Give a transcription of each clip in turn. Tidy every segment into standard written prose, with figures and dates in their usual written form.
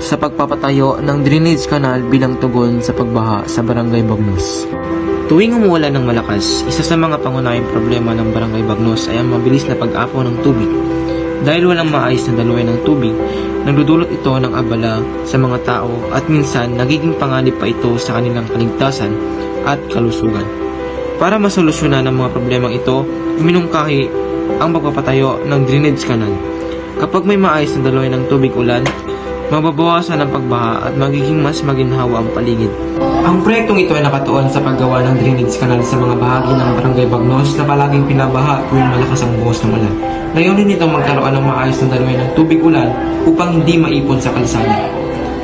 sa pagpapatayo ng drainage canal bilang tugon sa pagbaha sa Barangay Bagnos. Tuwing umuulan ng malakas, isa sa mga pangunahing problema ng Barangay Bagnos ay ang mabilis na pag-apaw ng tubig. Dahil walang maayos na daluyan ng tubig, nagdudulot ito ng abala sa mga tao at minsan nagiging panganib pa ito sa kanilang kaligtasan at kalusugan. Para masolusyonan ang mga problemang ito, iminungkahi ang pagpapatayo ng drainage canal. Kapag may maayos na daluyan ng tubig ulan, mababawasan ang pagbaha at magiging mas maginhawa ang paligid. Ang proyektong ito ay nakatuon sa paggawa ng drainage canal sa mga bahagi ng Barangay Bagnos na palaging pinabaha tuwing malakas ang buhos ng ulan. Layunin nitong magkaroon ng maayos na daluyan ng tubig ulan upang hindi maipon sa kalsada.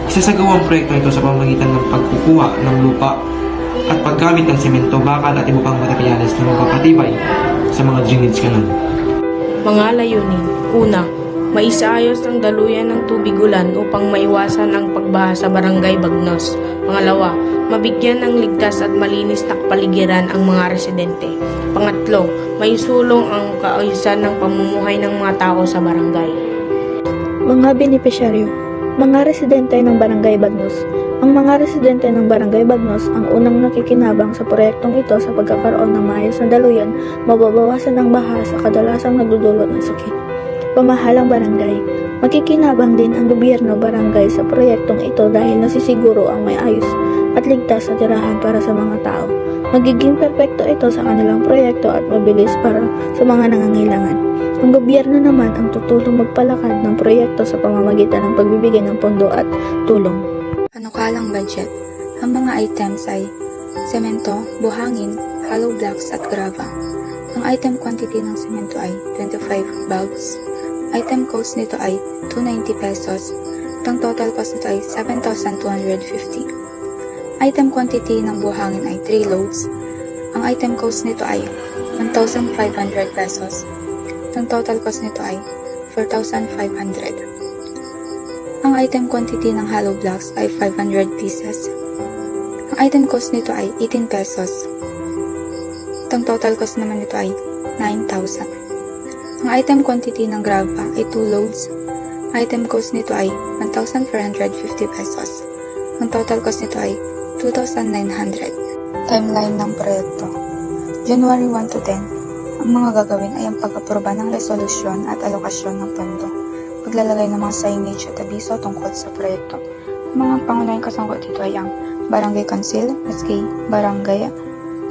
Isasagawa ang proyekto ito sa pamamagitan ng pagkukuha ng lupa at paggamit ng semento, bakal at ibang materyales na magpapatibay sa mga drainage canal. Mga layunin. Una, maisaayos ang daluyan ng tubig ulan upang maiwasan ang pagbaha sa Barangay Bagnos. Pangalawa, mabigyan ng ligtas at malinis na kapaligiran ang mga residente. Pangatlo, maisulong ang kaayusan ng pamumuhay ng mga tao sa barangay. Mga benepisyaryo, mga residente ng Barangay Bagnos. Ang mga residente ng Barangay Bagnos ang unang nakikinabang sa proyektong ito sa pagkakaroon ng maayos na daluyan, mababawasan ang baha sa kadalasang nagdudulot ng sakit. Pamahalang barangay, makikinabang din ang gobyerno barangay sa proyektong ito dahil nasisiguro ang may ayos at ligtas na tirahan para sa mga tao. Magiging perpekto ito sa kanilang proyekto at mabilis para sa mga nangangailangan. Ang gobyerno naman ang tutulong magpalakad ng proyekto sa pamamagitan ng pagbibigay ng pondo at tulong. Panukalang budget. Ang mga items ay semento, buhangin, hollow blocks at grava. Ang item quantity ng semento ay 25 bags. Item cost nito ay 290 pesos. Ang total cost nito ay 7,250. Item quantity ng buhangin ay 3 loads. Ang item cost nito ay 1,500 pesos. Ang total cost nito ay 4,500. Ang item quantity ng hollow blocks ay 500 pieces. Ang item cost nito ay 18 pesos. Ang total cost naman nito ay 9,000. Ang item quantity ng grava ay 2 loads. Item cost nito ay 1,450 pesos. Ang total cost nito ay 2,900. Timeline ng proyekto. January 1 to 10. Ang mga gagawin ay ang pag-aproba ng resolusyon at alokasyon ng pondo. Paglalagay ng mga signage at abiso tungkol sa proyekto. Ang mga pangunahing kasangkot dito ay ang Barangay Council, SK, Barangay,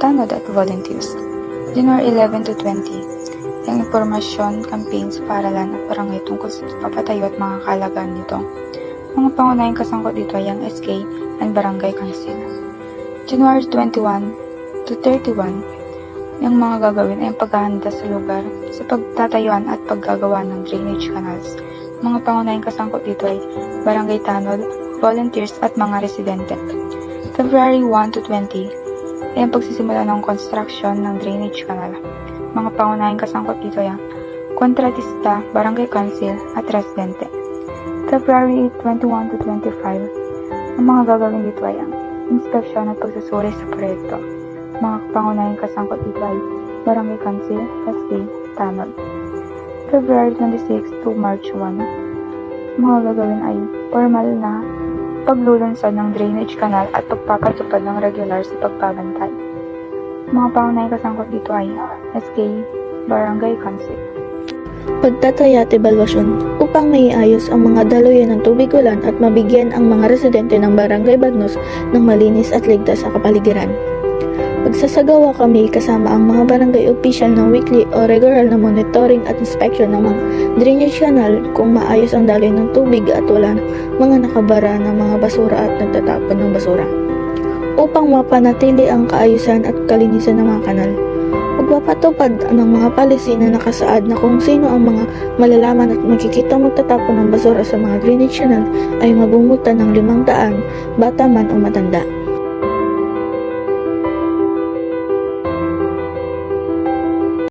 Tanod at Volunteers. January 11 to 20. Ang impormasyon, campaign sa paaralan at barangay tungkol sa papatayo at mga kalagaan nito. Mga pangunahing kasangkot dito ay ang SK and Barangay Council. January 21 to 31. Yung mga gagawin ay ang paghahanda sa lugar sa pagtatayuan at paggagawa ng drainage canals. Mga pangunahing kasangkot dito ay Barangay Tanod, volunteers at mga residente. February 1 to 20 ay ang pagsisimula ng construction ng drainage canal. Mga pangunahing kasangkot dito ay ang kontratista, Barangay Council at residente. February 21 to 25, ang mga gagawin dito ay ang inspeksyon at pagsusuri sa proyekto. Mga pangunahing kasangkot dito ay Barangay Council, SK, Tanod. February 26 to March 1, mga gagawin ay formal na paglulunsad ng drainage canal at pagpapatupad ng regular sa pagbabantay. Mga pangunahing kasangkot dito ay SK, Barangay Council. Pagtataya at ebalwasyon upang maiayos ang mga daluyan ng tubig ulan at mabigyan ang mga residente ng Barangay Bagnos ng malinis at ligtas na kapaligiran. Magsasagawa kami kasama ang mga barangay official ng weekly o regular na monitoring at inspection ng mga drainage canal kung maayos ang daluyan ng tubig at wala mga nakabara ng mga basura at nagtatapon ng basura. Upang mapanatili ang kaayusan at kalinisan ng mga kanal, magpapatupad ng mga policy na nakasaad na kung sino ang mga malalaman at makikita magtatapon ng basura sa mga drainage canal ay mabumulta ng 500, bata man o matanda.